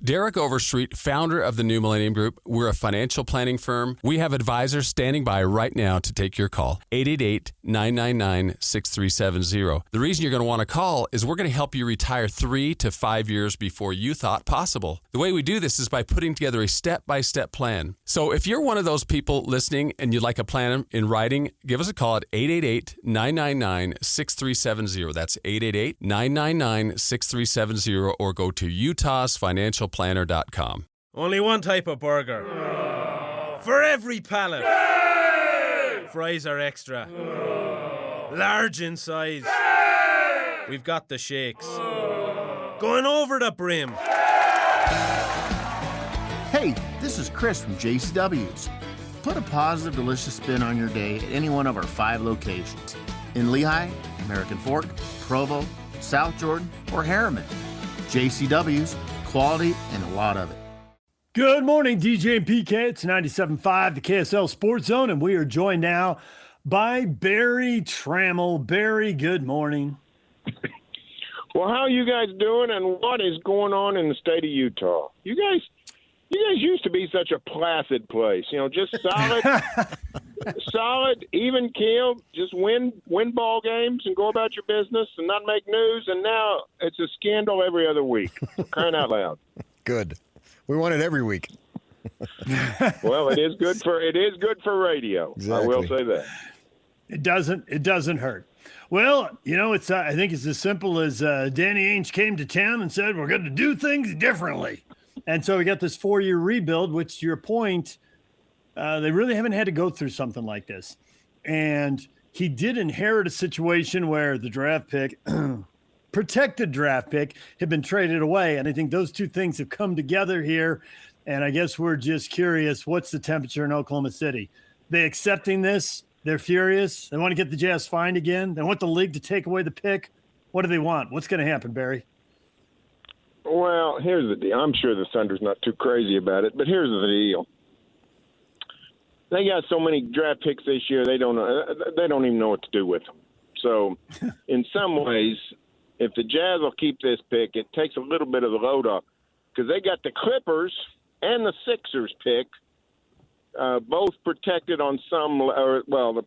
Derek Overstreet, founder of the New Millennium Group. We're a financial planning firm. We have advisors standing by right now to take your call. 888-999-6370. The reason you're going to want to call is we're going to help you retire 3 to 5 years before you thought possible. The way we do this is by putting together a step-by-step plan. So if you're one of those people listening and you'd like a plan in writing, give us a call at 888-999-6370. That's 888-999-6370, or go to utahsfinancialplanner.com. Only one type of burger. For every pallet. Fries are extra. Large in size. We've got the shakes. Going over the brim. Hey, this is Chris from JCW's. Put a positive, delicious spin on your day at any one of our 5 locations. In Lehigh, American Fork, Provo, South Jordan, or Harriman. JCW's, quality and a lot of it. Good morning, DJ and PK. It's 97.5, the KSL Sports Zone, and we are joined now by Barry Tramel. Barry, good morning. Well, how are you guys doing, and what is going on in the state of Utah? You guys used to be such a placid place, just solid, even keel, just win ball games and go about your business and not make news. And now it's a scandal every other week. Crying out loud. Good. We want it every week. Well, it is good for radio. Exactly. I will say that. It doesn't hurt. Well, it's I think it's as simple as Danny Ainge came to town and said we're going to do things differently. And so we got this 4-year rebuild, which, to your point, they really haven't had to go through something like this. And he did inherit a situation where the draft pick, protected draft pick, had been traded away. And I think those two things have come together here. And I guess we're just curious, what's the temperature in Oklahoma City? They accepting this? They're furious? They want to get the Jazz fined again? They want the league to take away the pick? What do they want? What's going to happen, Barry? Well, here's the deal. I'm sure the Thunder's not too crazy about it, but here's the deal. They got so many draft picks this year, they don't even know what to do with them. So, in some ways, if the Jazz will keep this pick, it takes a little bit of the load off, because they got the Clippers and the Sixers pick, both protected on some. The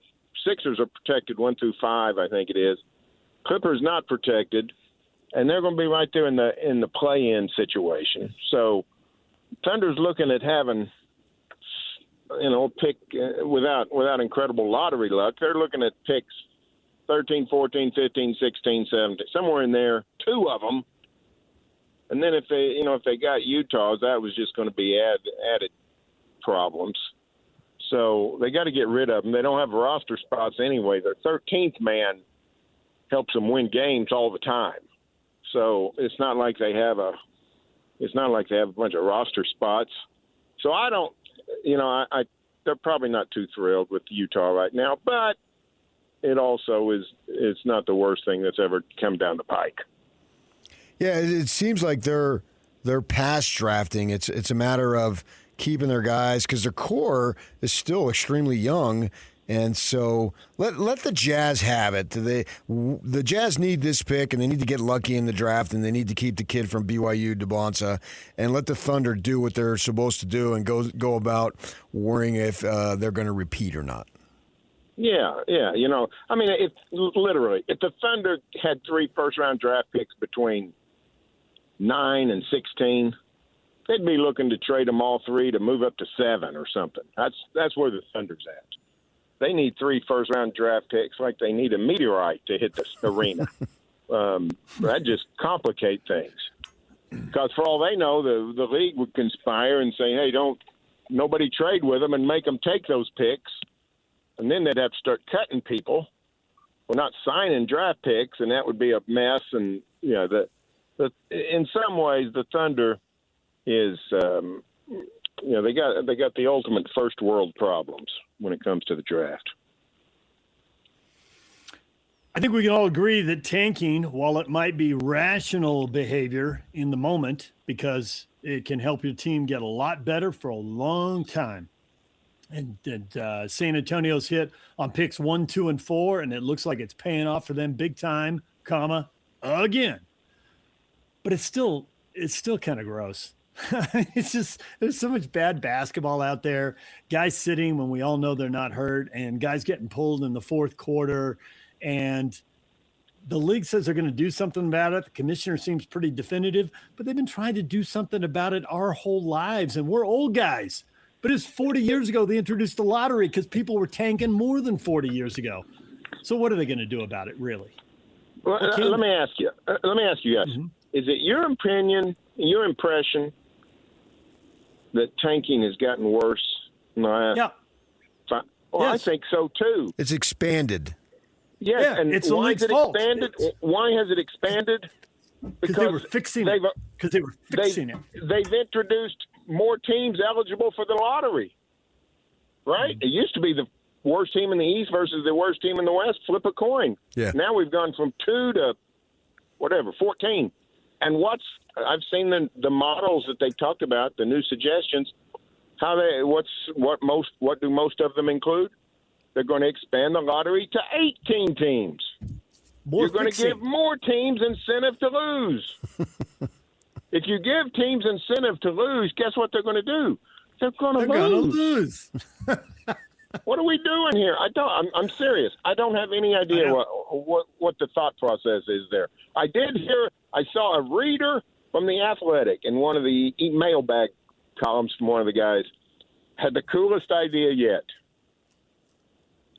Sixers are protected 1 through 5, I think it is. Clippers not protected. And they're going to be right there in the play-in situation. So Thunder's looking at having, pick without incredible lottery luck. They're looking at picks 13, 14, 15, 16, 17, somewhere in there, 2 of them. And then if they got Utah's, that was just going to be added problems. So they got to get rid of them. They don't have roster spots anyway. Their 13th man helps them win games all the time. So it's not like they have a bunch of roster spots. So I don't, they're probably not too thrilled with Utah right now, but it also it's not the worst thing that's ever come down the pike. Yeah, it seems like they're past drafting. It's a matter of keeping their guys, because their core is still extremely young. And so let the Jazz have it. The Jazz need this pick, and they need to get lucky in the draft, and they need to keep the kid from BYU, DeBonsa, and let the Thunder do what they're supposed to do and go about worrying if they're going to repeat or not. Yeah. If the Thunder had 3 first-round draft picks between 9 and 16, they'd be looking to trade them all 3 to move up to 7 or something. That's where the Thunder's at. They need 3 first-round draft picks like they need a meteorite to hit this arena. That just complicates things. Because for all they know, the league would conspire and say, hey, nobody trade with them and make them take those picks. And then they'd have to start cutting people. We're not signing draft picks, and that would be a mess. And, in some ways, the Thunder is they got the ultimate first world problems when it comes to the draft. I think we can all agree that tanking, while it might be rational behavior in the moment, because it can help your team get a lot better for a long time. And San Antonio's hit on picks 1, 2, and 4, and it looks like it's paying off for them big time, again. But it's still kind of gross. It's just there's so much bad basketball out there. Guys sitting when we all know they're not hurt, and guys getting pulled in the fourth quarter. And the league says they're going to do something about it. The commissioner seems pretty definitive, but they've been trying to do something about it our whole lives, and we're old guys. But it's 40 years ago they introduced the lottery because people were tanking more than 40 years ago. So what are they going to do about it, really? Well, let me ask you. Yes. Mm-hmm. Is it your opinion, your impression that tanking has gotten worse in the last? Yeah. Well, yes. I think so too. It's expanded. Yes, yeah, and it's why has it expanded? Why has it expanded? Because they were fixing it. Because they were fixing it. They've introduced more teams eligible for the lottery. Right? It used to be the worst team in the East versus the worst team in the West. Flip a coin. Yeah. Now we've gone from 2 to 14. And I've seen the models that they talked about, the new suggestions. What do most of them include? They're going to expand the lottery to 18 teams. You're going to give more teams incentive to lose. If you give teams incentive to lose, guess what they're going to do? They're going to lose. What are we doing here? I'm serious. I don't have any idea what the thought process is there. I saw a reader from The Athletic in one of the mailbag columns from one of the guys had the coolest idea yet,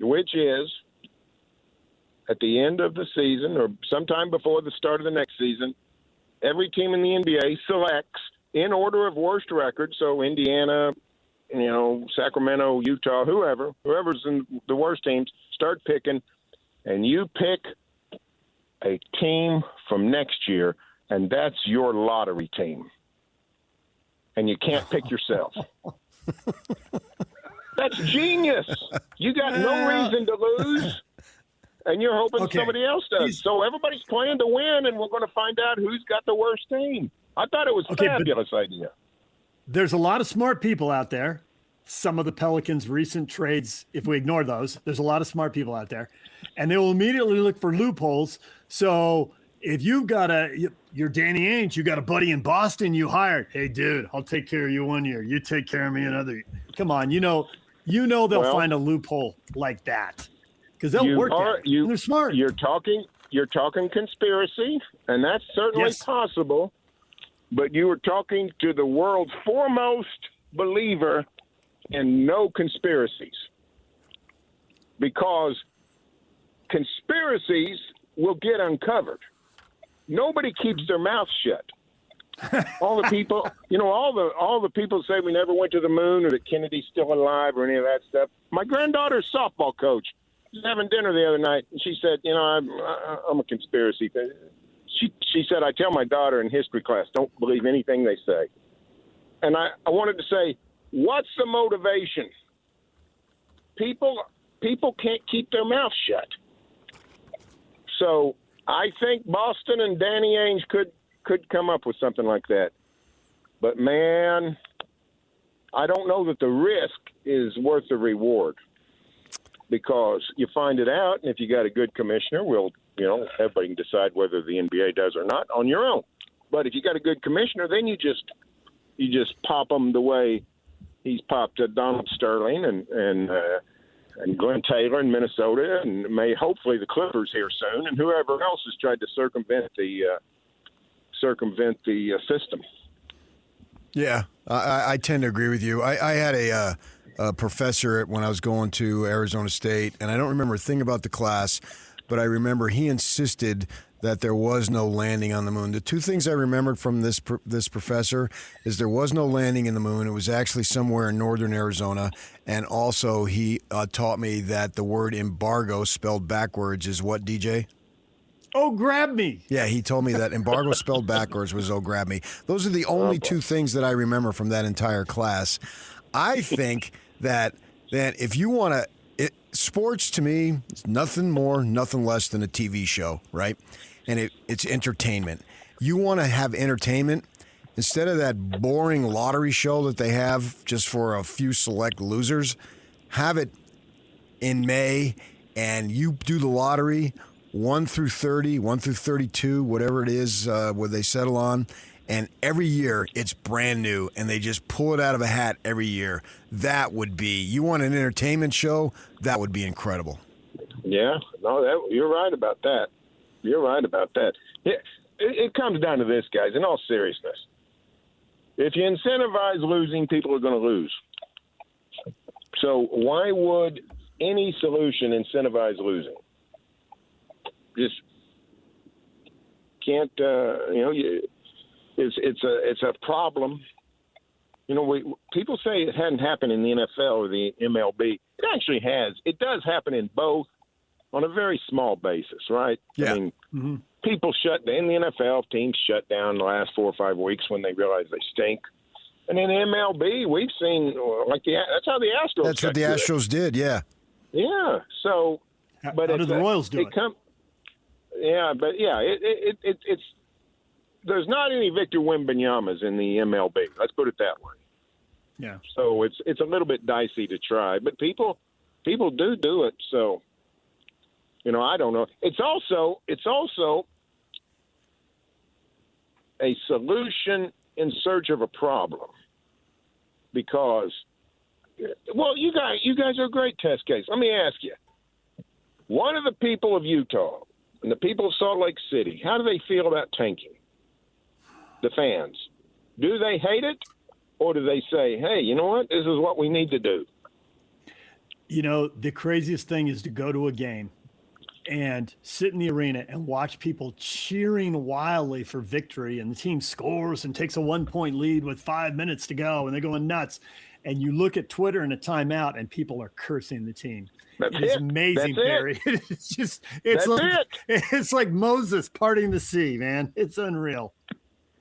which is at the end of the season or sometime before the start of the next season, every team in the NBA selects in order of worst record. So Indiana, Sacramento, Utah, whoever's in the worst teams, start picking, and you pick a team from next year, and that's your lottery team. And you can't pick yourself. That's genius. You got no reason to lose, and you're hoping somebody else does. So everybody's playing to win, and we're going to find out who's got the worst team. I thought it was a fabulous idea. There's a lot of smart people out there. Some of the Pelicans' recent trades, if we ignore those, there's a lot of smart people out there, and they will immediately look for loopholes. So if you've got you're Danny Ainge, you got a buddy in Boston you hired. Hey, dude, I'll take care of you 1 year. You take care of me another. Come on, they'll find a loophole like that because they'll work it. They're smart. You're talking conspiracy, and that's certainly possible. But you were talking to the world's foremost believer in no conspiracies, because conspiracies will get uncovered. Nobody keeps their mouth shut. All the people, all the people say we never went to the moon or that Kennedy's still alive or any of that stuff. My granddaughter's softball coach was having dinner the other night, and she said, I'm a conspiracy theorist. She said, I tell my daughter in history class, don't believe anything they say. And I wanted to say, what's the motivation? People can't keep their mouth shut. So I think Boston and Danny Ainge could come up with something like that. But, man, I don't know that the risk is worth the reward, because you find it out, and if you got a good commissioner, everybody can decide whether the NBA does or not on your own. But if you got a good commissioner, then you just pop them the way he's popped Donald Sterling and Glenn Taylor in Minnesota, and hopefully the Clippers here soon, and whoever else has tried to circumvent the system. Yeah, I tend to agree with you. I had a professor when I was going to Arizona State, and I don't remember a thing about the class, but I remember he insisted that there was no landing on the moon. The two things I remembered from this professor is there was no landing in the moon. It was actually somewhere in northern Arizona. And also he taught me that the word embargo spelled backwards is what, DJ? Oh, grab me. Yeah, he told me that embargo spelled backwards was oh, grab me. Those are the only two things that I remember from that entire class. I think that if you want to, sports to me is nothing more, nothing less than a TV show, right? And it's entertainment. You want to have entertainment instead of that boring lottery show that they have just for a few select losers. Have it in May, and you do the lottery 1 through 30, 1 through 32, whatever it is, where they settle on, and every year it's brand new, and they just pull it out of a hat every year. That would be, you want an entertainment show? That would be incredible. Yeah, no, you're right about that. You're right about that. It comes down to this, guys, in all seriousness. If you incentivize losing, people are going to lose. So why would any solution incentivize losing? Just can't, it's a problem. People say it hadn't happened in the NFL or the MLB. It actually has. It does happen in both on a very small basis, right? Yeah. I mean, people in the NFL, teams shut down the last 4 or 5 weeks when they realize they stink. And in MLB, we've seen that's how the Astros. That's what the Astros did, yeah. Yeah. So, but how did the Royals do it? It's there's not any Victor Wembanyama's in the MLB. Let's put it that way. Yeah. So it's a little bit dicey to try, but people do it. So, I don't know. It's also a solution in search of a problem, because, well, you guys are a great test case. Let me ask you, what are the people of Utah and the people of Salt Lake City, how do they feel about tanking? The fans, do they hate it, or do they say, hey, you know what, this is what we need to do? The craziest thing is to go to a game and sit in the arena and watch people cheering wildly for victory, and the team scores and takes a 1-point lead with 5 minutes to go, and they're going nuts. And you look at Twitter in a timeout, and people are cursing the team. It's amazing, Barry. It's like Moses parting the sea, man. It's unreal.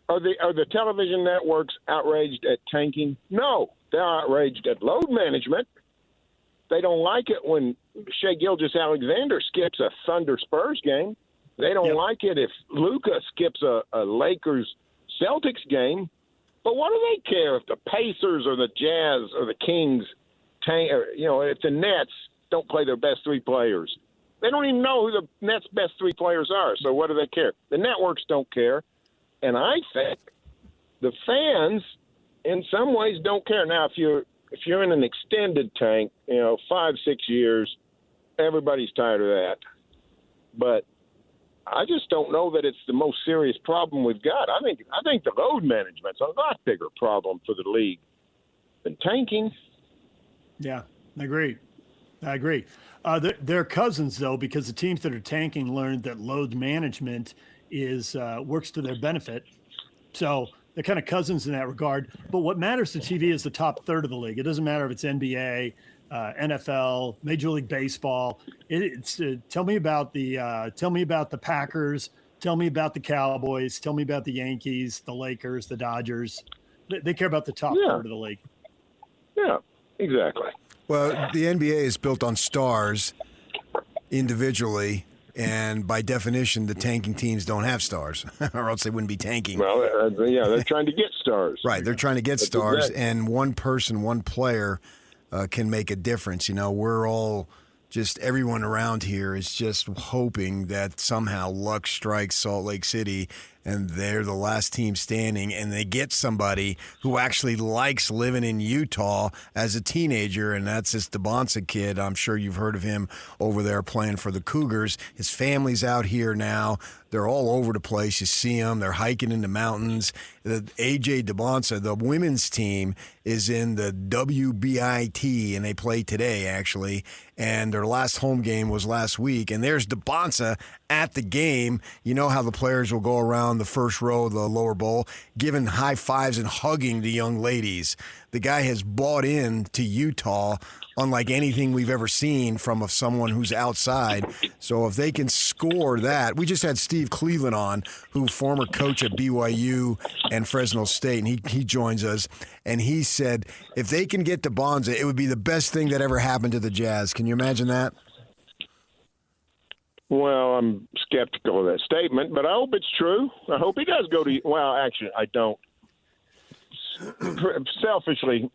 Are the television networks outraged at tanking? No, they're outraged at load management. They don't like it when Shai Gilgeous-Alexander skips a Thunder Spurs game. They don't like it if Luka skips a Lakers Celtics game. But what do they care if the Pacers or the Jazz or the Kings tank? Or, if the Nets don't play their best 3 players, they don't even know who the Nets' best 3 players are. So what do they care? The networks don't care, and I think the fans, in some ways, don't care. Now, if you're in an extended tank, 5-6 years, everybody's tired of that. But I just don't know that it's the most serious problem we've got. I think the load management's a lot bigger problem for the league than tanking. Yeah, I agree. They're cousins, though, because the teams that are tanking learned that load management works to their benefit. So they're kind of cousins in that regard. But what matters to TV is the top third of the league. It doesn't matter if it's NBA, NFL, Major League Baseball. Tell me about the Packers. Tell me about the Cowboys. Tell me about the Yankees, the Lakers, the Dodgers. They care about the top third of the league. Yeah, exactly. Well, the NBA is built on stars individually, and by definition, the tanking teams don't have stars, or else they wouldn't be tanking. Well, they're trying to get stars. Right, they're trying to get stars, and one person, one player can make a difference. We're all everyone around here is just hoping that somehow luck strikes Salt Lake City and they're the last team standing and they get somebody who actually likes living in Utah as a teenager, and that's this DeBonsa kid. I'm sure you've heard of him over there playing for the Cougars. His family's out here now. They're all over the place. You see them. They're hiking in the mountains. The AJ DeBonsa, the women's team, is in the WBIT, and they play today, actually. And their last home game was last week. And there's DeBonsa at the game. You know how the players will go around the first row of the lower bowl, giving high fives and hugging the young ladies. The guy has bought in to Utah unlike anything we've ever seen from someone who's outside. So if they can score that, we just had Steve Cleveland on, who former coach at BYU and Fresno State, and he joins us, and he said if they can get to Bonza, it would be the best thing that ever happened to the Jazz. Can you imagine that? Well, I'm skeptical of that statement, but I hope it's true. I hope he does go to – well, actually, I don't. Selfishly,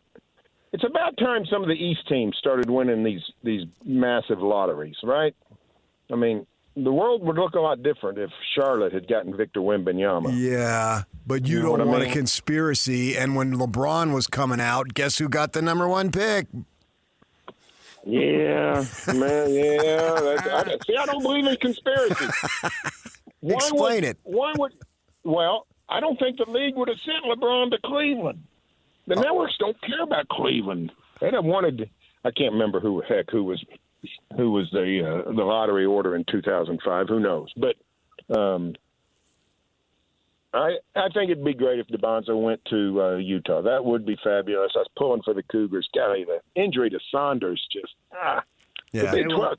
it's about time some of the East teams started winning these massive lotteries, right? I mean, the world would look a lot different if Charlotte had gotten Victor Wembanyama. Yeah, but you don't want a conspiracy. And when LeBron was coming out, guess who got the number 1 pick? Yeah, man, yeah. I don't believe in conspiracy. Explain it. Well, I don't think the league would have sent LeBron to Cleveland. The networks don't care about Cleveland. They'd have wanted, I can't remember who was the lottery order in 2005. Who knows? But I think it'd be great if DeBonzo went to Utah. That would be fabulous. I was pulling for the Cougars. Golly, the injury to Saunders just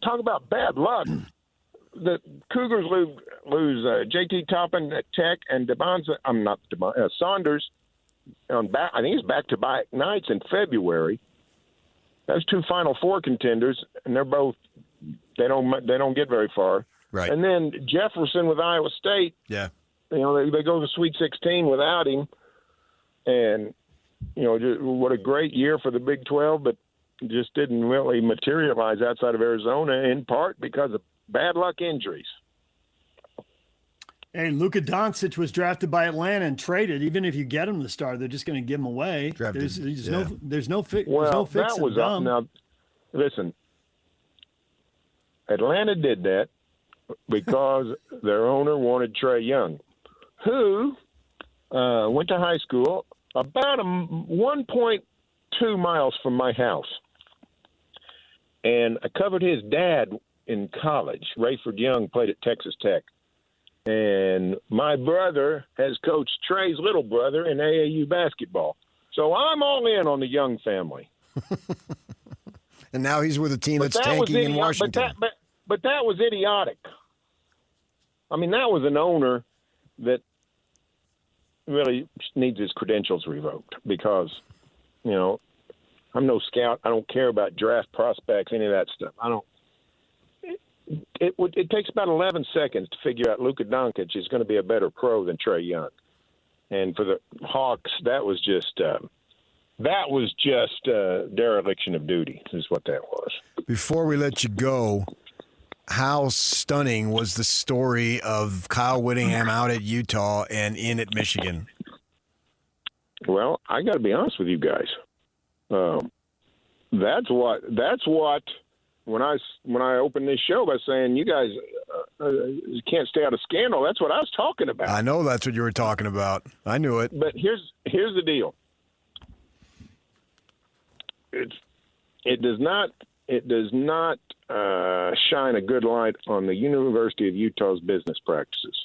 talk about bad luck. The Cougars lose JT Toppin at Tech and Saunders on back. I think it's back-to-back nights in February. That's 2 Final Four contenders, and they're both they don't get very far. Right. And then Jefferson with Iowa State. Yeah. They go to the Sweet 16 without him, and just, what a great year for the Big 12, but just didn't really materialize outside of Arizona, in part because of bad luck injuries. Hey, Luka Doncic was drafted by Atlanta and traded. Even if you get him the star, they're just going to give him away. There's no fix. That was up. Now, listen, Atlanta did that because their owner wanted Trae Young, who went to high school about 1.2 miles from my house. And I covered his dad in college. Rayford Young played at Texas Tech. And my brother has coached Trey's little brother in AAU basketball. So I'm all in on the Young family. And now he's with a team that's tanking in Washington. But that was idiotic. I mean, that was an owner that really needs his credentials revoked because, I'm no scout. I don't care about draft prospects, any of that stuff. I don't. It takes about 11 seconds to figure out Luka Doncic is going to be a better pro than Trae Young. And for the Hawks, that was just dereliction of duty is what that was. Before we let you go, how stunning was the story of Kyle Whittingham out at Utah and in at Michigan? Well, I got to be honest with you guys. That's what. When I opened this show by saying you guys can't stay out of scandal, that's what I was talking about. I know that's what you were talking about. I knew it. But here's the deal. It does not shine a good light on the University of Utah's business practices,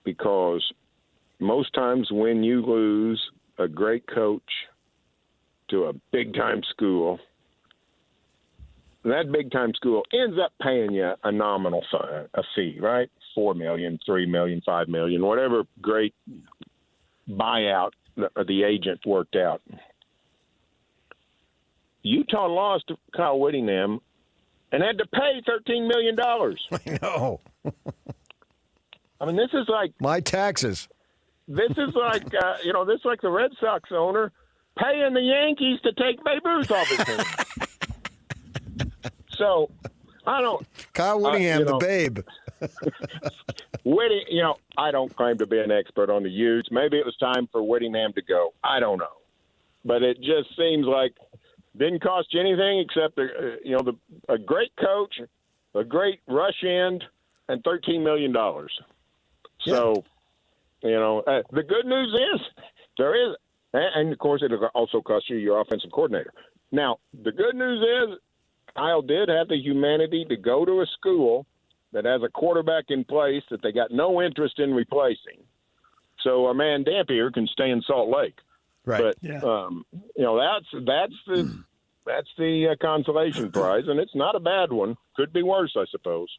because most times when you lose a great coach to a big time school, that big-time school ends up paying you a nominal fee, right? $4 million, $3 million, $5 million, whatever great buyout the agent worked out. Utah lost to Kyle Whittingham and had to pay $13 million. I know. I mean, this is like my taxes. This is like this is like the Red Sox owner paying the Yankees to take Babe Ruth off his team. So, I don't. Kyle Whittingham, the babe. I don't claim to be an expert on the Utes. Maybe it was time for Whittingham to go. I don't know, but it just seems like didn't cost you anything except a great coach, a great rush end, and $13 million. So, the good news is there is, and of course it'll also cost you your offensive coordinator. Now, the good news is, Kyle did have the humanity to go to a school that has a quarterback in place that they got no interest in replacing. So our man Dampier can stay in Salt Lake. Right. But that's the consolation prize, and it's not a bad one. Could be worse, I suppose.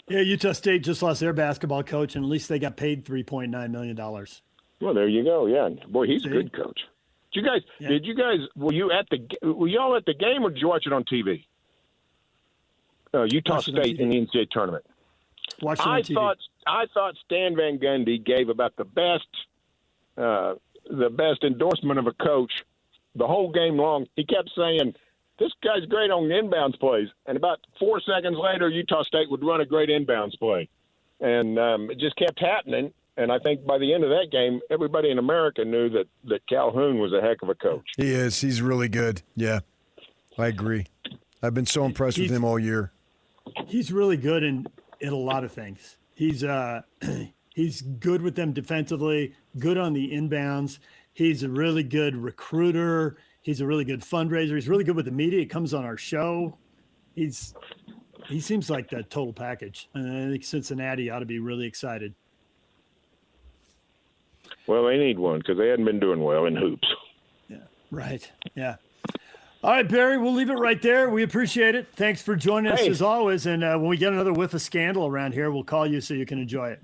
Yeah, Utah State just lost their basketball coach, and at least they got paid $3.9 million. Well, there you go. Yeah, boy, he's a good coach. Were y'all at the game, or did you watch it on TV? Utah State in the NCAA tournament. I thought Stan Van Gundy gave about the best endorsement of a coach the whole game long. He kept saying, this guy's great on inbounds plays. And about 4 seconds later, Utah State would run a great inbounds play. And it just kept happening. And I think by the end of that game, everybody in America knew that Calhoun was a heck of a coach. He is. He's really good. Yeah, I agree. I've been so impressed with him all year. He's really good in a lot of things. He's he's good with them defensively, good on the inbounds. He's a really good recruiter. He's a really good fundraiser. He's really good with the media. He comes on our show. He seems like the total package. And I think Cincinnati ought to be really excited. Well, they need one because they hadn't been doing well in hoops. Yeah, right. Yeah. All right, Barry, we'll leave it right there. We appreciate it. Thanks for joining us as always. And when we get another whiff of scandal around here, we'll call you so you can enjoy it.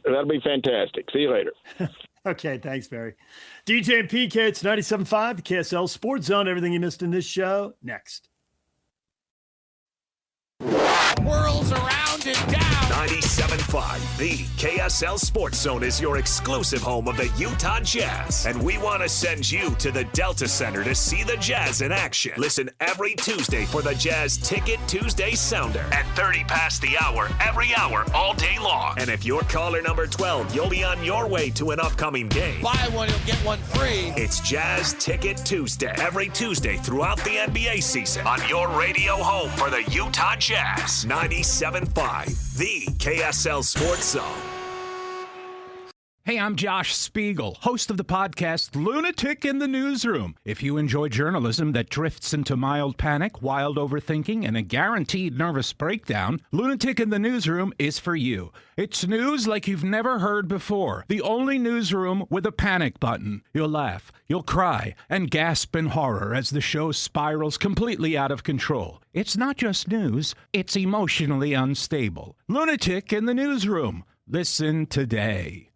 That'll be fantastic. See you later. Okay, thanks, Barry. DJ and PK, it's 97.5, the KSL Sports Zone. Everything you missed in this show, next. Whirls around and down. 97.5, the KSL Sports Zone is your exclusive home of the Utah Jazz. And we want to send you to the Delta Center to see the Jazz in action. Listen every Tuesday for the Jazz Ticket Tuesday Sounder at 30 past the hour, every hour, all day long. And if you're caller number 12, you'll be on your way to an upcoming game. Buy one, you'll get one free. It's Jazz Ticket Tuesday, every Tuesday throughout the NBA season on your radio home for the Utah Jazz. 97.5, the KSL Sports Zone. Hey, I'm Josh Spiegel, host of the podcast Lunatic in the Newsroom. If you enjoy journalism that drifts into mild panic, wild overthinking, and a guaranteed nervous breakdown, Lunatic in the Newsroom is for you. It's news like you've never heard before. The only newsroom with a panic button. You'll laugh, you'll cry, and gasp in horror as the show spirals completely out of control. It's not just news, it's emotionally unstable. Lunatic in the Newsroom. Listen today.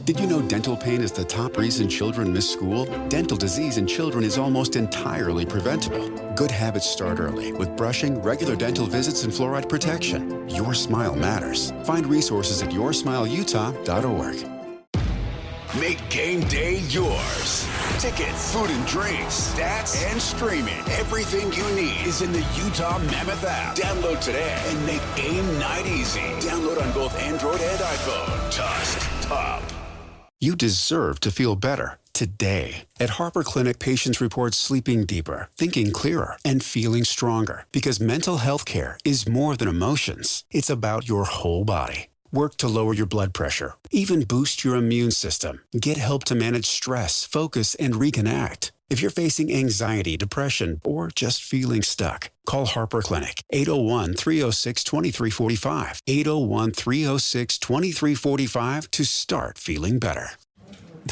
Did you know dental pain is the top reason children miss school? Dental disease in children is almost entirely preventable. Good habits start early with brushing, regular dental visits, and fluoride protection. Your smile matters. Find resources at yoursmileutah.org. Make game day yours. Tickets, food and drinks, stats, and streaming. Everything you need is in the Utah Mammoth app. Download today and make game night easy. Download on both Android and iPhone. Just top. You deserve to feel better today. At Harper Clinic, patients report sleeping deeper, thinking clearer, and feeling stronger because mental health care is more than emotions. It's about your whole body. Work to lower your blood pressure, even boost your immune system. Get help to manage stress, focus, and reconnect. If you're facing anxiety, depression, or just feeling stuck, call Harper Clinic, 801-306-2345, 801-306-2345 to start feeling better.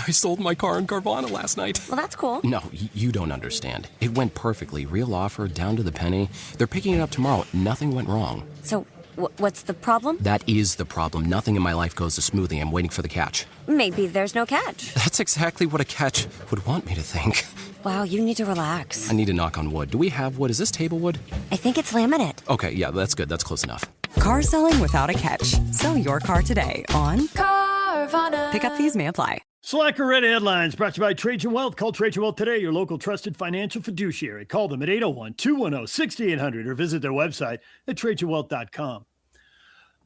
I sold my car in Carvana last night. Well, that's cool. No, you don't understand. It went perfectly. Real offer, down to the penny. They're picking it up tomorrow. Nothing went wrong. So, what's the problem? That is the problem. Nothing in my life goes as smoothly. I'm waiting for the catch. Maybe there's no catch. That's exactly what a catch would want me to think. Wow, you need to relax. I need to knock on wood. Do we have wood? Is this table wood? I think it's laminate. Okay, yeah, that's good. That's close enough. Car selling without a catch. Sell your car today on Carvana. Pickup fees may apply. Slacker Red Headlines brought to you by Trajan Wealth. Call Trajan Wealth today, your local trusted financial fiduciary. Call them at 801-210-6800 or visit their website at trajanwealth.com.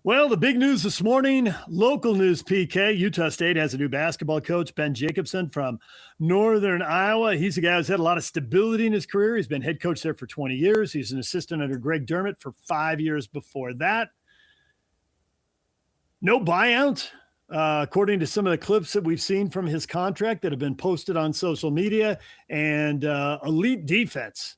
Well, the big news this morning, local news, PK. Utah State has a new basketball coach, Ben Jacobson from Northern Iowa. He's a guy who's had a lot of stability in his career. He's been head coach there for 20 years. He's an assistant under Greg Dermott for 5 years before that. No buyout, according to some of the clips that we've seen from his contract that have been posted on social media, and elite defense.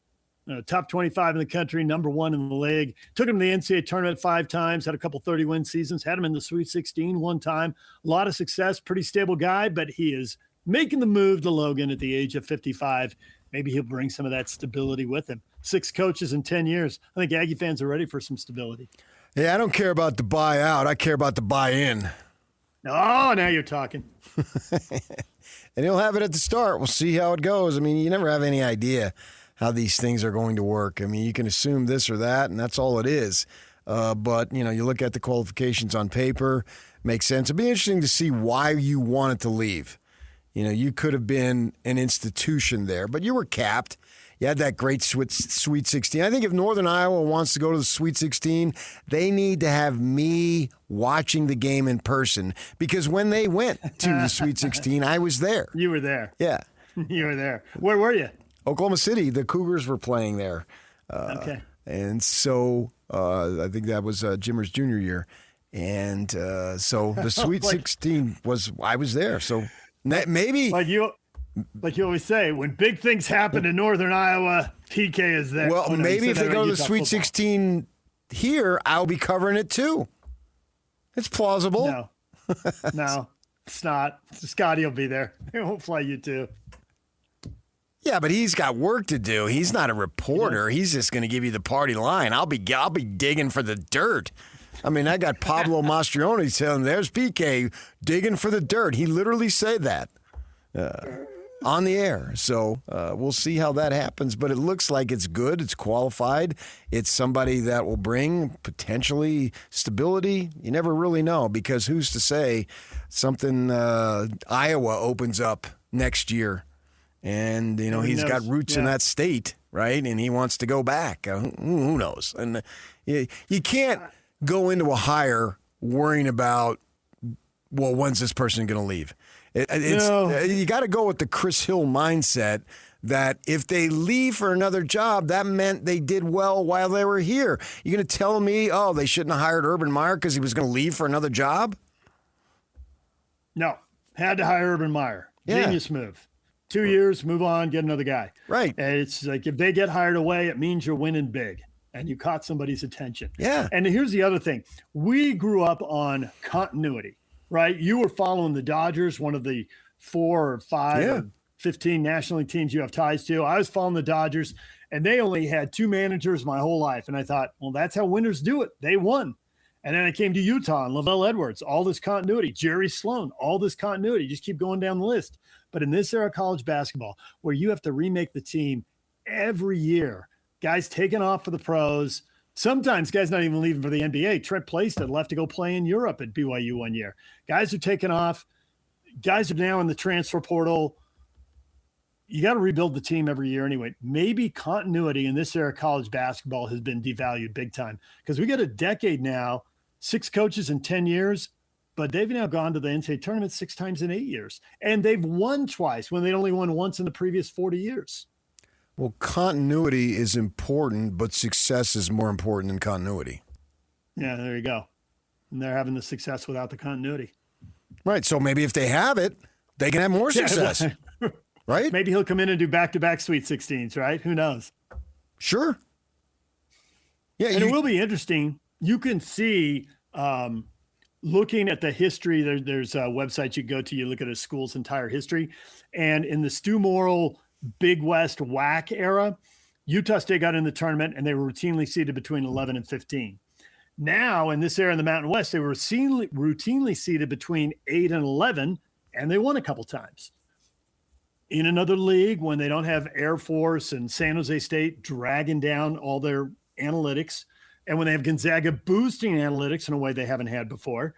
Top 25 in the country, number one in the league. Took him to the NCAA tournament 5 times, had a couple 30-win seasons, had him in the Sweet 16 one time. A lot of success, pretty stable guy, but he is making the move to Logan at the age of 55. Maybe he'll bring some of that stability with him. 6 coaches in 10 years. I think Aggie fans are ready for some stability. Yeah, I don't care about the buyout. I care about the buy-in. Oh, now you're talking. And he'll have it at the start. We'll see how it goes. I mean, you never have any idea how these things are going to work. I mean, you can assume this or that, and that's all it is. But, you know, you look at the qualifications on paper, makes sense. It'd be interesting to see why you wanted to leave. You know, you could have been an institution there, but you were capped. You had that great Sweet 16. I think if Northern Iowa wants to go to the Sweet 16, they need to have me watching the game in person, because when they went to the Sweet 16, I was there. You were there. Yeah. You were there. Where were you? Oklahoma City. The Cougars were playing there. Okay. And so I think that was Jimmer's junior year. And so the Sweet 16 I was there. So maybe. Like you always say, when big things happen in Northern Iowa, PK is there. Well, maybe if they go to the Sweet 16 here, I'll be covering it too. It's plausible. No, it's not. Scotty will be there. He won't fly you too. Yeah, but he's got work to do. He's not a reporter. He's just going to give you the party line. I'll be digging for the dirt. I mean, I got Pablo Mastrioni telling, there's PK digging for the dirt. He literally said that on the air. So we'll see how that happens. But it looks like it's good. It's qualified. It's somebody that will bring potentially stability. You never really know, because who's to say something Iowa opens up next year. And, he's got roots in that state, right? And he wants to go back. Who knows? And you can't go into a hire worrying about, well, when's this person going to leave? You got to go with the Chris Hill mindset that if they leave for another job, that meant they did well while they were here. You're going to tell me, they shouldn't have hired Urban Meyer because he was going to leave for another job? No. Had to hire Urban Meyer. Yeah. Genius move. 2 years, move on, get another guy. Right. And it's like if they get hired away, it means you're winning big and you caught somebody's attention. Yeah. And here's the other thing. We grew up on continuity, right? You were following the Dodgers, one of the 4 or 5 or 15 National League teams you have ties to. I was following the Dodgers, and they only had 2 managers my whole life. And I thought, well, that's how winners do it. They won. And then I came to Utah and Lavelle Edwards, all this continuity. Jerry Sloan, all this continuity. Just keep going down the list. But in this era of college basketball, where you have to remake the team every year, guys taking off for the pros, sometimes guys not even leaving for the NBA. Trent Plaisted left to go play in Europe at BYU one year. Guys are taking off. Guys are now in the transfer portal. You got to rebuild the team every year anyway. Maybe continuity in this era of college basketball has been devalued big time, because we got a decade now, 6 coaches in 10 years. But they've now gone to the NCAA tournament 6 times in 8 years. And they've won twice when they'd only won once in the previous 40 years. Well, continuity is important, but success is more important than continuity. Yeah, there you go. And they're having the success without the continuity. Right. So maybe if they have it, they can have more success. Right? Maybe he'll come in and do back-to-back Sweet 16s, right? Who knows? Sure. Yeah, and it will be interesting. You can see looking at the history, there's a website you go to, you look at a school's entire history. And in the Stu Morrill Big West WAC era, Utah State got in the tournament and they were routinely seeded between 11 and 15. Now, in this era in the Mountain West, they were routinely seeded between 8 and 11, and they won a couple times. In another league, when they don't have Air Force and San Jose State dragging down all their analytics, and when they have Gonzaga boosting analytics in a way they haven't had before,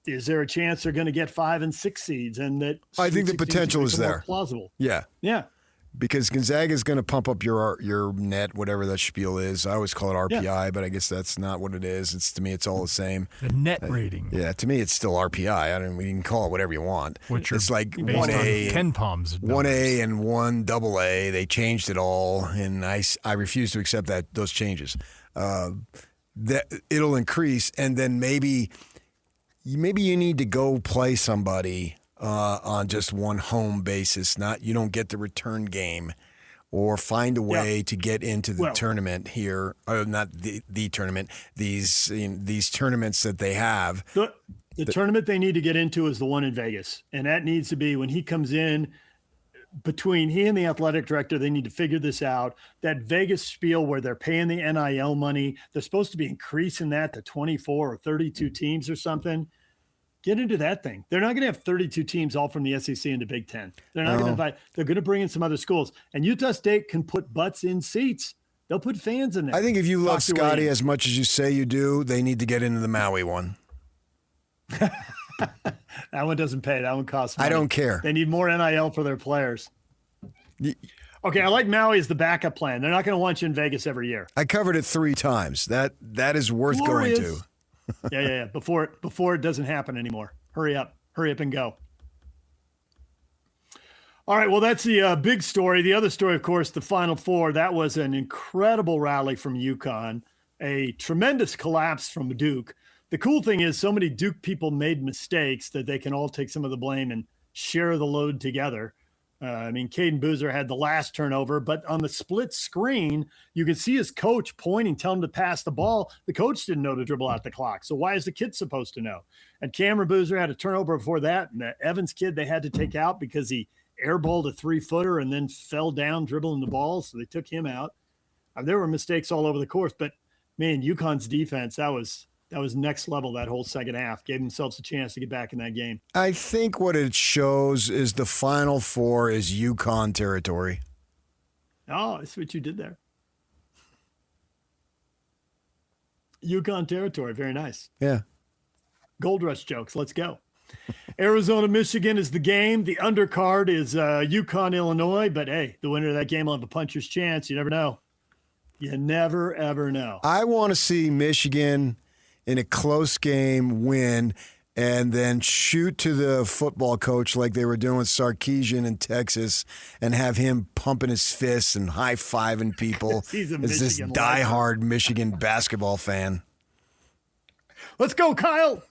is there a chance they're going to get 5 and 6 seeds? And that I think the potential is there. Plausible. Yeah. Yeah. Because Gonzaga is going to pump up your net, whatever that spiel is. I always call it RPI, but I guess that's not what it is. To me, it's all the same. The net rating. Yeah, to me, it's still RPI. We can call it whatever you want. It's like 1A, 10 palms, 1A and 1 AA. They changed it all, and I refuse to accept those changes. That it'll increase, and then maybe you need to go play somebody on just one home basis. You don't get the return game, or find a way to get into the tournament here, or not the tournament. These tournaments that they have. The tournament they need to get into is the one in Vegas, and that needs to be when he comes in. Between he and the athletic director, they need to figure this out. That Vegas spiel where they're paying the NIL money, they're supposed to be increasing that to 24 or 32 teams or something. Get into that thing. They're not going to have 32 teams all from the SEC and the Big Ten. They're not going to invite. They're going to bring in some other schools. And Utah State can put butts in seats. They'll put fans in there. I think if you love Scotty as much as you say you do, they need to get into the Maui one. That one doesn't pay. That one costs money. I don't care. They need more NIL for their players. Okay, I like Maui as the backup plan. They're not going to want you in Vegas every year. I covered it 3 times. That is worth going to. Yeah. Before it doesn't happen anymore. Hurry up and go. All right, well, that's the big story. The other story, of course, the Final Four. That was an incredible rally from UConn, a tremendous collapse from Duke. The cool thing is so many Duke people made mistakes that they can all take some of the blame and share the load together. Caden Boozer had the last turnover, but on the split screen, you could see his coach pointing, telling him to pass the ball. The coach didn't know to dribble out the clock. So why is the kid supposed to know? And Cameron Boozer had a turnover before that. And the Evans kid they had to take out because he airballed a 3-footer and then fell down dribbling the ball. So they took him out. There were mistakes all over the course, but man, UConn's defense, that was next level that whole second half. Gave themselves a chance to get back in that game. I think what it shows is the Final Four is UConn territory. Oh, I see what you did there. UConn territory. Very nice. Yeah. Gold Rush jokes. Let's go. Arizona, Michigan is the game. The undercard is UConn, Illinois. But, hey, the winner of that game will have a puncher's chance. You never know. You never, ever know. I want to see Michigan in a close game win and then shoot to the football coach like they were doing with Sarkisian in Texas and have him pumping his fists and high-fiving people He's a as this Michigan diehard Michigan basketball fan. Let's go, Kyle.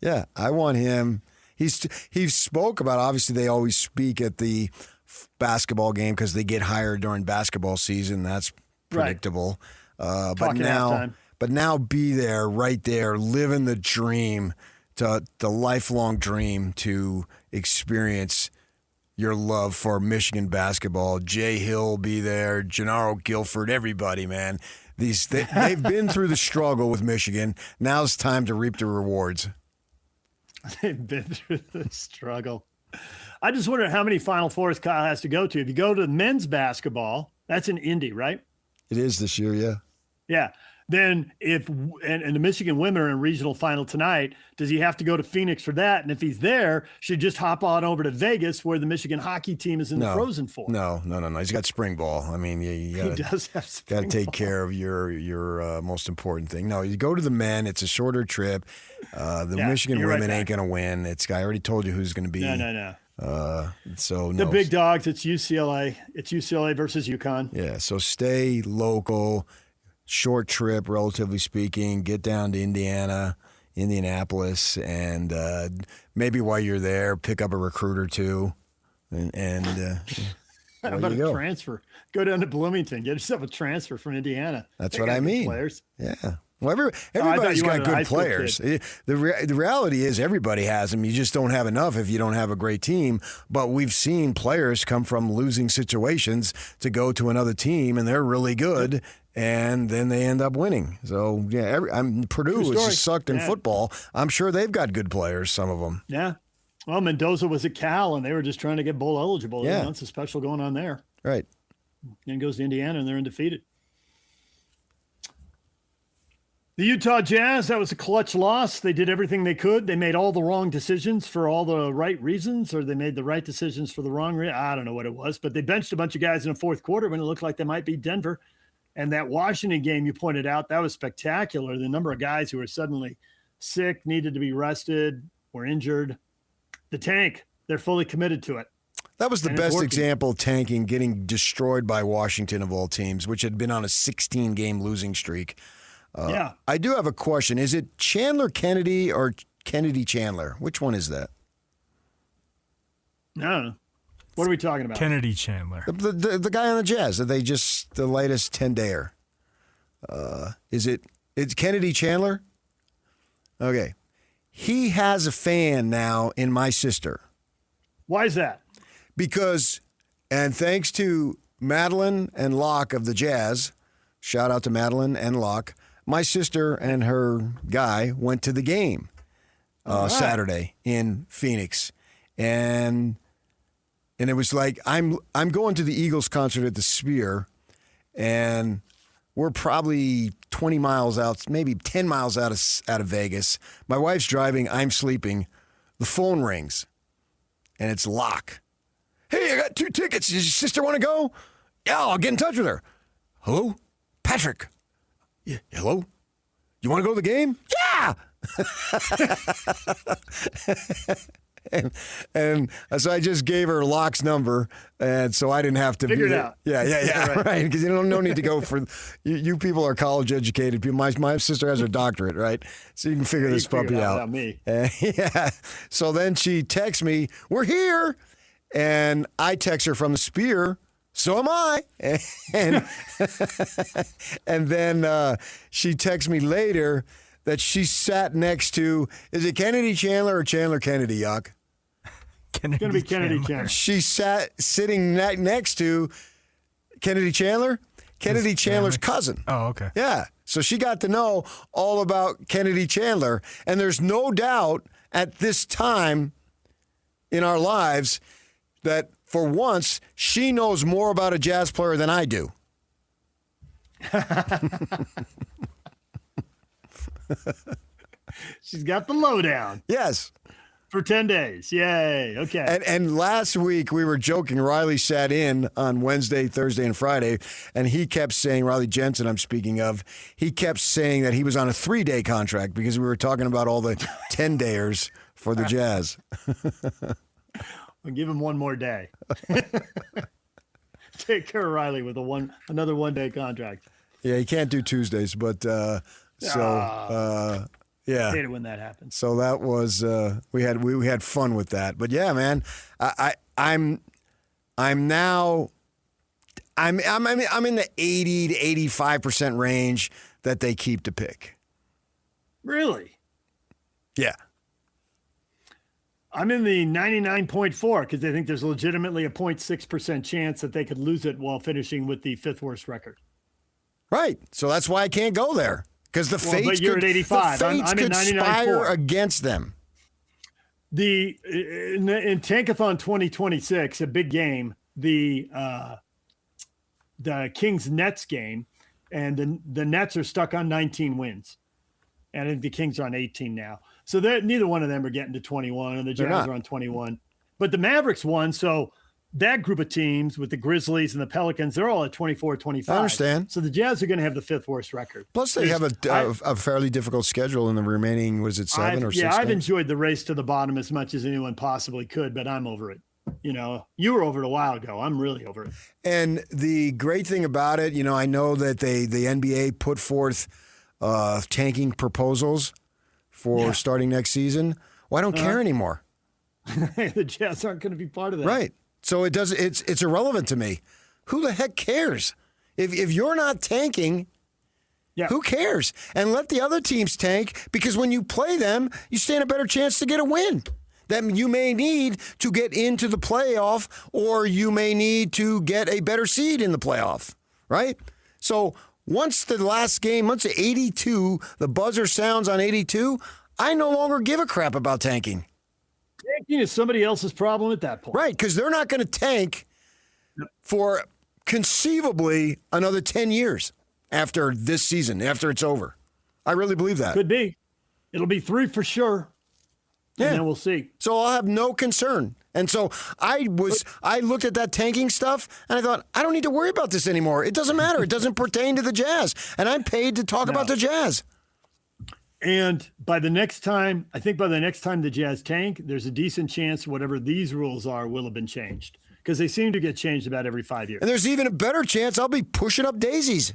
Yeah, I want him. He spoke about, obviously they always speak at the basketball game because they get hired during basketball season. That's predictable. Right. But now be there, right there, living the dream, the lifelong dream to experience your love for Michigan basketball. Jay Hill will be there, Gennaro Guilford, everybody, man. They've been through the struggle with Michigan. Now it's time to reap the rewards. They've been through the struggle. I just wonder how many Final Fours Kyle has to go to. If you go to men's basketball, that's in Indy, right? It is this year, yeah. Yeah. Then and the Michigan women are in regional final tonight, does he have to go to Phoenix for that? And if he's there, should just hop on over to Vegas where the Michigan hockey team is in the Frozen Four? No. He's got spring ball. I mean, you gotta, he does have spring got to take ball. care of your most important thing. No, you go to the men. It's a shorter trip. Michigan women ain't going to win. I already told you who's going to be. No. The big dogs, it's UCLA. It's UCLA versus UConn. Yeah, so stay local. Short trip, relatively speaking. Get down to Indianapolis, and maybe while you're there, pick up a recruit or two, and how about a transfer? Go down to Bloomington, get yourself a transfer from Indiana. That's what I mean. Players. Yeah. Well, everybody's got good players. The reality is everybody has them. You just don't have enough if you don't have a great team. But we've seen players come from losing situations to go to another team, and they're really good, and then they end up winning. So, yeah, Purdue is just sucked in football. I'm sure they've got good players, some of them. Yeah. Well, Mendoza was at Cal, and they were just trying to get bowl eligible. Yeah. It's a special going on there. Right. Then goes to Indiana, and they're undefeated. The Utah Jazz, that was a clutch loss. They did everything they could. They made all the wrong decisions for all the right reasons, or they made the right decisions for the wrong reason. I don't know what it was, but they benched a bunch of guys in the fourth quarter when it looked like they might beat Denver. And that Washington game you pointed out, that was spectacular. The number of guys who were suddenly sick, needed to be rested, were injured. The tank, they're fully committed to it. That was the best example of tanking, getting destroyed by Washington of all teams, which had been on a 16-game losing streak. Yeah. I do have a question. Is it Chandler Kennedy or Kennedy Chandler? Which one is that? No. What are we talking about? Kennedy Chandler. The guy on the Jazz. The latest 10-dayer. It's Kennedy Chandler? Okay. He has a fan now in my sister. Why is that? Because, and thanks to Madeline and Locke of the Jazz, shout out to Madeline and Locke, my sister and her guy went to the game Saturday in Phoenix. And it was like, I'm going to the Eagles concert at the Sphere, and we're probably 20 miles out, maybe 10 miles out of Vegas. My wife's driving, I'm sleeping. The phone rings, and it's Locke. Hey, I got 2 tickets. Does your sister want to go? Yeah, I'll get in touch with her. Hello? Patrick. Yeah, hello? You want to go to the game? Yeah! and so I just gave her Locke's number, and so I didn't have to figure it out. Yeah, right. Because no need to go for you people are college educated people. My sister has her doctorate, right? So you can figure this puppy out. Not me. Yeah. So then she texts me, "We're here," and I text her from the Spear. So am I. And and then she texts me later that she sat next to, is it Kennedy Chandler or Chandler Kennedy, Yuck? It's going to be Kennedy Chandler. She sat sitting next to Kennedy Chandler, Kennedy Chandler's cousin. Oh, okay. Yeah. So she got to know all about Kennedy Chandler. And there's no doubt at this time in our lives that for once she knows more about a jazz player than I do. She's got the lowdown. Yes. For 10 days. Yay. Okay. And last week we were joking. Riley sat in on Wednesday, Thursday, and Friday, and he kept saying, Riley Jensen I'm speaking of, he kept saying that he was on a 3-day contract because we were talking about all the 10-dayers for the Jazz. I'll give him one more day. Take care of Riley with another 1-day contract. Yeah, he can't do Tuesdays, but yeah. I hate it when that happens. So that was we had fun with that. But yeah, man, I'm now I'm in the 80 to 85% range that they keep to pick. Really? Yeah. I'm in the 99.4 because I think there's legitimately a 0.6% chance that they could lose it while finishing with the 5th worst record. Right. So that's why I can't go there. Because the fates but you're at 85. I'm in conspire against them. In Tankathon 2026, a big game, the Kings-Nets game, and the Nets are stuck on 19 wins. And I think the Kings are on 18 now. So neither one of them are getting to 21, and the Jazz are on 21. But the Mavericks won, so that group of teams with the Grizzlies and the Pelicans, they're all at 24, 25. I understand. So the Jazz are going to have the 5th worst record. Plus, they have a fairly difficult schedule in the remaining, was it 7 or 6 Yeah, I've games? enjoyed the race to the bottom as much as anyone possibly could, but I'm over it. You know, you were over it a while ago. I'm really over it. And the great thing about it, I know that the NBA put forth tanking proposals for starting next season. Well, I don't care anymore. The Jazz aren't going to be part of that. Right. So it's irrelevant to me. Who the heck cares? If you're not tanking, who cares? And let the other teams tank, because when you play them, you stand a better chance to get a win that you may need to get into the playoff, or you may need to get a better seed in the playoff, right? So once the last game, once 82, the buzzer sounds on 82, I no longer give a crap about tanking. Tanking is somebody else's problem at that point. Right, because they're not going to tank for conceivably another 10 years after this season, after it's over. I really believe that. Could be. It'll be 3 for sure. Yeah. And then we'll see. So I'll have no concern. And so I looked at that tanking stuff, and I thought, I don't need to worry about this anymore. It doesn't matter. It doesn't pertain to the Jazz. And I'm paid to talk about the Jazz. And by the next time the Jazz tank, there's a decent chance whatever these rules are will have been changed, because they seem to get changed about every 5 years. And there's even a better chance I'll be pushing up daisies.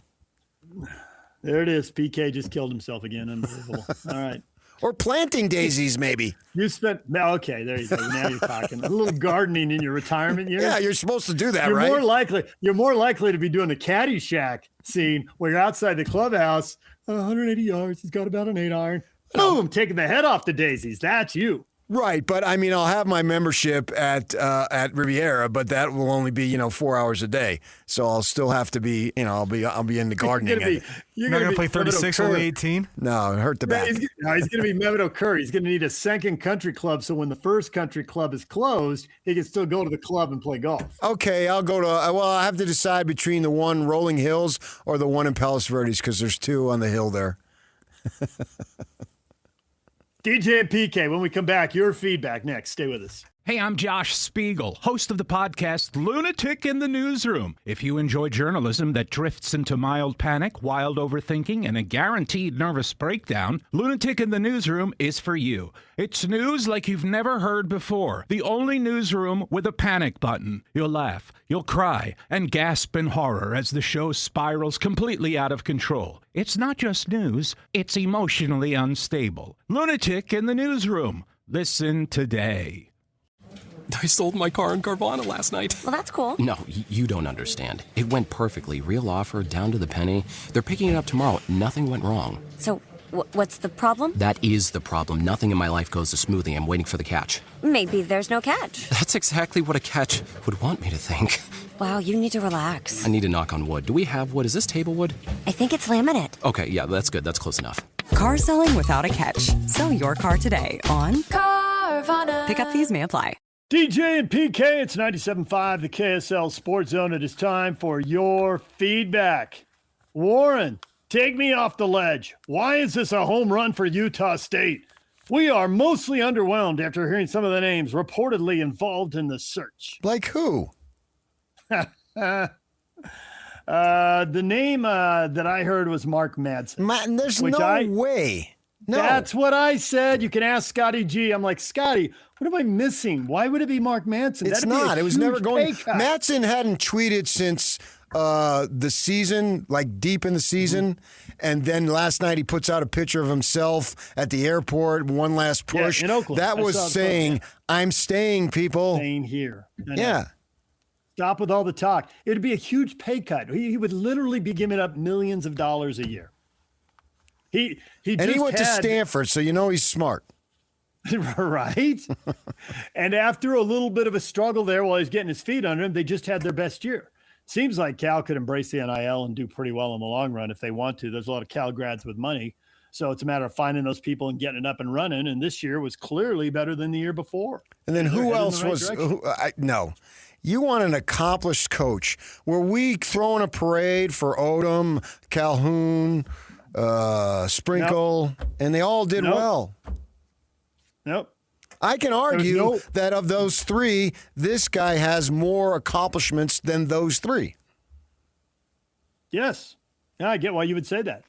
There it is. PK just killed himself again. Unbelievable. All right. Or planting daisies, maybe. Okay, there you go. Now you're talking. A little gardening in your retirement years. Yeah, you're supposed to do that, you're right? You're more likely to be doing the Caddyshack scene where you're outside the clubhouse, 180 yards. He's got about an 8-iron. Boom, taking the head off the daisies. That's you. Right, but I mean, I'll have my membership at Riviera, but that will only be 4 hours a day. So I'll still have to be I'll be in the gardening. You're not gonna play 36 only 18. No, it hurt the back. He's gonna be Mehmet Okur. He's gonna need a second country club, so when the first country club is closed, he can still go to the club and play golf. Okay, I'll go to. I have to decide between the one Rolling Hills or the one in Palos Verdes, because there's 2 on the hill there. DJ and PK, when we come back, your feedback next. Stay with us. Hey, I'm Josh Spiegel, host of the podcast Lunatic in the Newsroom. If you enjoy journalism that drifts into mild panic, wild overthinking, and a guaranteed nervous breakdown, Lunatic in the Newsroom is for you. It's news like you've never heard before. The only newsroom with a panic button. You'll laugh, you'll cry, and gasp in horror as the show spirals completely out of control. It's not just news, it's emotionally unstable. Lunatic in the Newsroom. Listen today. I sold my car in Carvana last night. Well, that's cool. No, you don't understand. It went perfectly. Real offer, down to the penny. They're picking it up tomorrow. Nothing went wrong. So, what's the problem? That is the problem. Nothing in my life goes as smoothly. I'm waiting for the catch. Maybe there's no catch. That's exactly what a catch would want me to think. Wow, you need to relax. I need to knock on wood. Do we have wood? Is this table wood? I think it's laminate. Okay, yeah, that's good. That's close enough. Car selling without a catch. Sell your car today on Carvana. Pickup fees may apply. DJ and PK, it's 97.5, the KSL Sports Zone. It is time for your feedback. Warren, take me off the ledge. Why is this a home run for Utah State? We are mostly underwhelmed after hearing some of the names reportedly involved in the search. Like who? The name that I heard was Mark Madsen. There's no way. No. That's what I said. You can ask Scotty G. I'm like, Scotty, what am I missing? Why would it be Mark Madsen? It's not. It was never going. Madsen hadn't tweeted since the season, like deep in the season. And then last night he puts out a picture of himself at the airport, one last push. Yeah, in Oakland. That was saying, I'm staying, people. Staying here. Yeah. Stop with all the talk. It would be a huge pay cut. He would literally be giving up millions of dollars a year. He went to Stanford, so you know he's smart. Right? And after a little bit of a struggle there while he's getting his feet under him, they just had their best year. Seems like Cal could embrace the NIL and do pretty well in the long run if they want to. There's a lot of Cal grads with money. So it's a matter of finding those people and getting it up and running. And this year was clearly better than the year before. And then who else was – no. You want an accomplished coach. Were we throwing a parade for Odom, Calhoun – Sprinkle, and they all did well. Nope. I can argue that of those three, this guy has more accomplishments than those three. Yes. Yeah, I get why you would say that.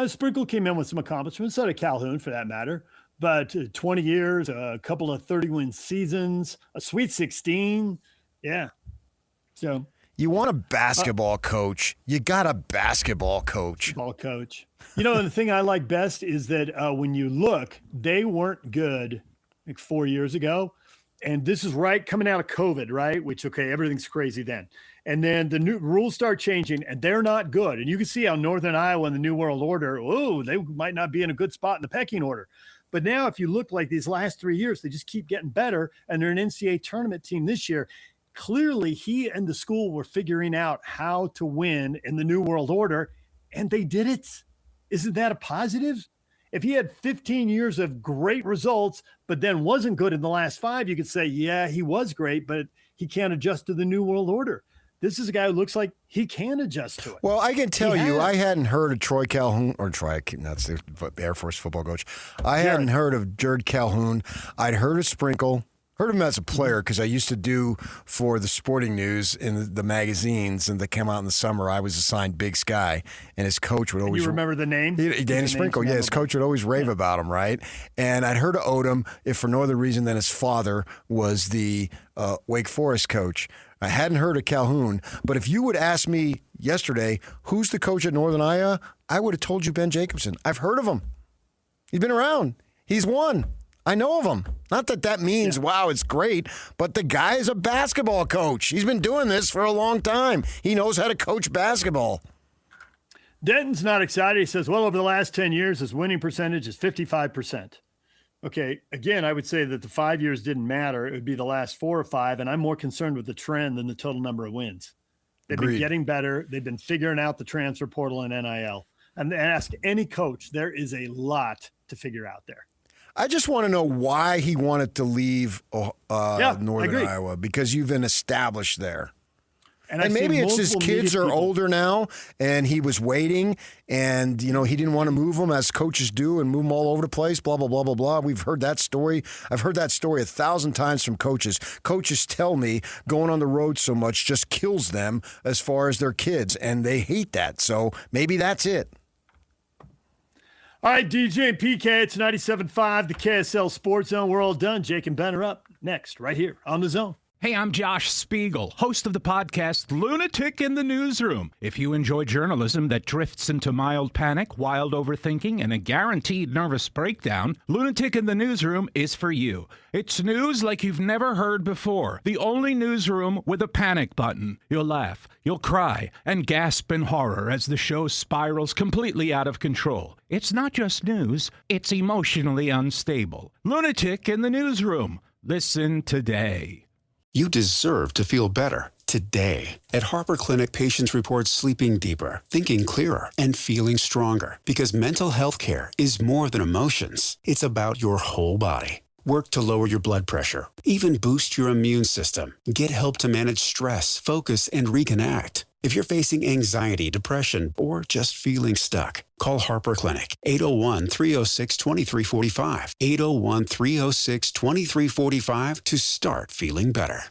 Sprinkle came in with some accomplishments, so did Calhoun for that matter. But 20 years, a couple of 30-win seasons, a Sweet 16. Yeah. So... You want a basketball coach. You got a basketball coach. You know, the thing I like best is that when you look, they weren't good like 4 years ago. And this is right coming out of COVID, right? Which, okay, everything's crazy then. And then the new rules start changing and they're not good. And you can see how Northern Iowa and the New World Order, they might not be in a good spot in the pecking order. But now if you look like these last 3 years, they just keep getting better. And they're an NCAA tournament team this year. Clearly, he and the school were figuring out how to win in the New World Order, and they did it. Isn't that a positive? If he had 15 years of great results, but then wasn't good in the last 5, you could say, yeah, he was great, but he can't adjust to the New World Order. This is a guy who looks like he can adjust to it. Well, I can tell you, I hadn't heard of Troy Calhoun, that's the Air Force football coach. I hadn't heard of Jared Calhoun. I'd heard of Sprinkle. Heard of him as a player because I used to do for the Sporting News in the magazines, and they came out in the summer. I was assigned Big Sky, and his coach would always. You remember the name? Danny Sprinkle, yeah. His coach would always rave about him, right? And I'd heard of Odom, if for no other reason than his father was the Wake Forest coach. I hadn't heard of Calhoun, but if you would ask me yesterday, who's the coach at Northern Iowa, I would have told you Ben Jacobson. I've heard of him. He's been around. He's won. I know of him. Not that means, wow, it's great, but the guy is a basketball coach. He's been doing this for a long time. He knows how to coach basketball. Denton's not excited. He says, well, over the last 10 years, his winning percentage is 55%. Okay, again, I would say that the 5 years didn't matter. It would be the last 4 or 5, and I'm more concerned with the trend than the total number of wins. They've been getting better. They've been figuring out the transfer portal and NIL. And ask any coach, there is a lot to figure out there. I just want to know why he wanted to leave Northern Iowa, because you've been established there. And I've maybe seen it's his multiple kids media are people- older now, and he was waiting, and he didn't want to move them as coaches do and move them all over the place. Blah blah blah blah blah. We've heard that story. I've heard that story 1,000 times from coaches. Coaches tell me going on the road so much just kills them as far as their kids, and they hate that. So maybe that's it. All right, DJ and PK, it's 97.5, the KSL Sports Zone. We're all done. Jake and Ben are up next, right here on the Zone. Hey, I'm Josh Spiegel, host of the podcast Lunatic in the Newsroom. If you enjoy journalism that drifts into mild panic, wild overthinking, and a guaranteed nervous breakdown, Lunatic in the Newsroom is for you. It's news like you've never heard before. The only newsroom with a panic button. You'll laugh, you'll cry, and gasp in horror as the show spirals completely out of control. It's not just news, it's emotionally unstable. Lunatic in the Newsroom. Listen today. You deserve to feel better today. At Harper Clinic, patients report sleeping deeper, thinking clearer, and feeling stronger because mental health care is more than emotions. It's about your whole body. Work to lower your blood pressure, even boost your immune system. Get help to manage stress, focus, and reconnect. If you're facing anxiety, depression, or just feeling stuck, call Harper Clinic, 801-306-2345, 801-306-2345 to start feeling better.